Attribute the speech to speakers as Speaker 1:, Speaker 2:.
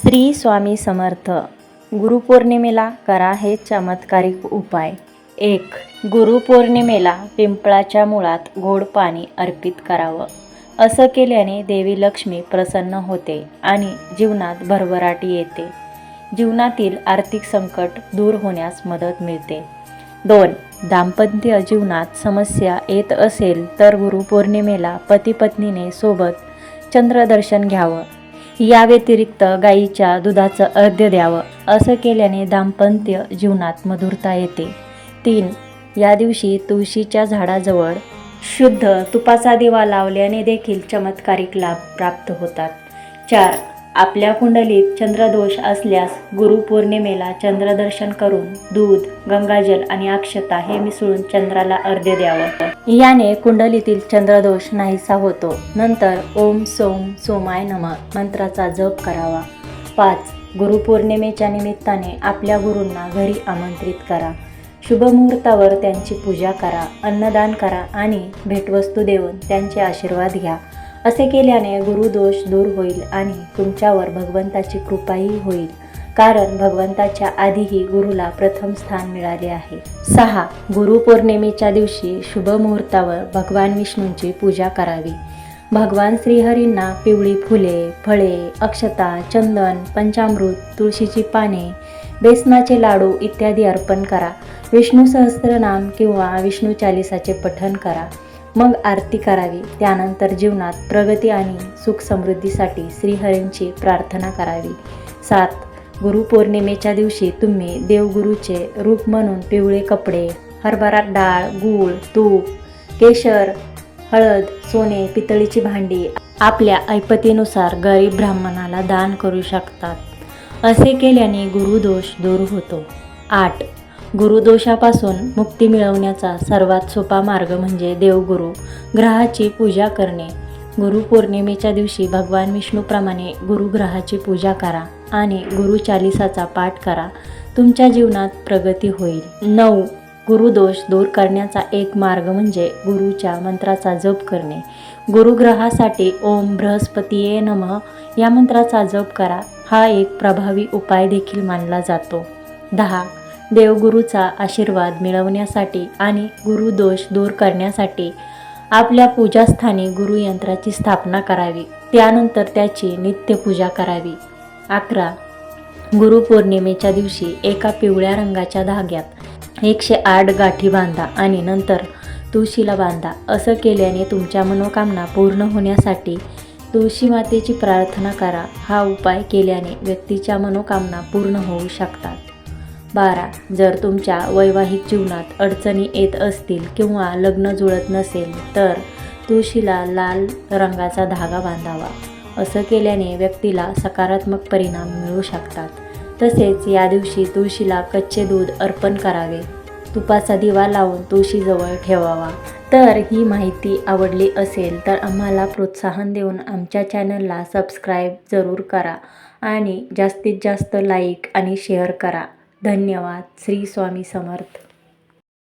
Speaker 1: श्री स्वामी समर्थ. गुरुपौर्णिमेला करा हे चमत्कारिक उपाय. 1. गुरुपौर्णिमेला पिंपळाच्या मुळात गोड पाणी अर्पित करावं. असं केल्याने देवी लक्ष्मी प्रसन्न होते आणि जीवनात भरभराट येते. जीवनातील आर्थिक संकट दूर होण्यास मदत मिळते. 2. दाम्पत्य जीवनात समस्या येत असेल तर गुरुपौर्णिमेला पती-पत्नीने सोबत चंद्रदर्शन घ्यावं. या व्यतिरिक्त गाईच्या दुधाचं अर्घ्य द्यावं. असं केल्याने दाम्पत्य जीवनात मधुरता येते. 3. या दिवशी तुळशीच्या झाडाजवळ शुद्ध तुपाचा दिवा लावल्याने देखील चमत्कारिक लाभ प्राप्त होतात. 4. आपल्या कुंडलीत चंद्रदोष असल्यास गुरुपौर्णिमेला चंद्रदर्शन करून दूध, गंगाजल आणि अक्षता हे मिसळून चंद्राला अर्घ्य द्यावं. याने कुंडलीतील चंद्रदोष नाहीसा होतो. नंतर ओम सोम सोमाय नमः मंत्राचा जप करावा. 5. गुरुपौर्णिमेच्या निमित्ताने आपल्या गुरूंना घरी आमंत्रित करा. शुभमुहूर्तावर त्यांची पूजा करा, अन्नदान करा आणि भेटवस्तू देऊन त्यांचे आशीर्वाद घ्या. असे केल्याने गुरुदोष दूर होईल आणि तुमच्यावर भगवंताची कृपाही होईल, कारण भगवंताच्या आधीही गुरुला प्रथम स्थान मिळाले आहे. 6. गुरुपौर्णिमेच्या दिवशी शुभ मुहूर्तावर भगवान विष्णूंची पूजा करावी. भगवान श्रीहरींना पिवळी फुले, फळे, अक्षता, चंदन, पंचामृत, तुळशीची पाने, बेसनाचे लाडू इत्यादी अर्पण करा. विष्णू सहस्त्रनाम किंवा विष्णू चालीसाचे पठण करा. मग आरती करावी. त्यानंतर जीवनात प्रगती आणि सुख समृद्धीसाठी श्रीहरींची प्रार्थना करावी. 7. गुरुपौर्णिमेच्या दिवशी तुम्ही देवगुरूचे रूप म्हणून पिवळे कपडे, हरभरा डाळ, गूळ, तूप, केशर, हळद, सोने, पितळीची भांडी आपल्या ऐपतीनुसार गरीब ब्राह्मणाला दान करू शकतात. असे केल्याने गुरुदोष दूर होतो. 8. गुरुदोषापासून मुक्ती मिळवण्याचा सर्वात सोपा मार्ग म्हणजे देवगुरू ग्रहाची पूजा करणे. गुरुपौर्णिमेच्या दिवशी भगवान विष्णूप्रमाणे गुरुग्रहाची पूजा करा आणि गुरु चालीसाचा पाठ करा. तुमच्या जीवनात प्रगती होईल. 9. गुरुदोष दूर करण्याचा एक मार्ग म्हणजे गुरुच्या मंत्राचा जप करणे. गुरुग्रहासाठी ओम बृहस्पतीये नमः या मंत्राचा जप करा. हा एक प्रभावी उपाय देखील मानला जातो. 10. देवगुरूचा आशीर्वाद मिळवण्यासाठी आणि गुरुदोष दूर करण्यासाठी आपल्या पूजास्थानी गुरुयंत्राची स्थापना करावी. त्यानंतर त्याची नित्यपूजा करावी. 11. गुरुपौर्णिमेच्या दिवशी एका पिवळ्या रंगाच्या धाग्यात 108 गाठी बांधा आणि नंतर तुळशीला बांधा. असं केल्याने तुमच्या मनोकामना पूर्ण होण्यासाठी तुळशी मातेची प्रार्थना करा. हा उपाय केल्याने व्यक्तीच्या मनोकामना पूर्ण होऊ शकतात. 12. जर तुमच्या वैवाहिक जीवनात अडचणी येत असतील किंवा लग्न जुळत नसेल तर तुळशीला लाल रंगाचा धागा बांधावा. असं केल्याने व्यक्तीला सकारात्मक परिणाम मिळू शकतात. तसेच या दिवशी तुळशीला कच्चे दूध अर्पण करावे. तुपाचा दिवा लावून तुळशीजवळ ठेवावा. तर ही माहिती आवडली असेल तर आम्हाला प्रोत्साहन देऊन आमच्या चॅनलला सबस्क्राईब जरूर करा आणि जास्तीत जास्त लाईक आणि शेअर करा. धन्यवाद. श्री स्वामी समर्थ.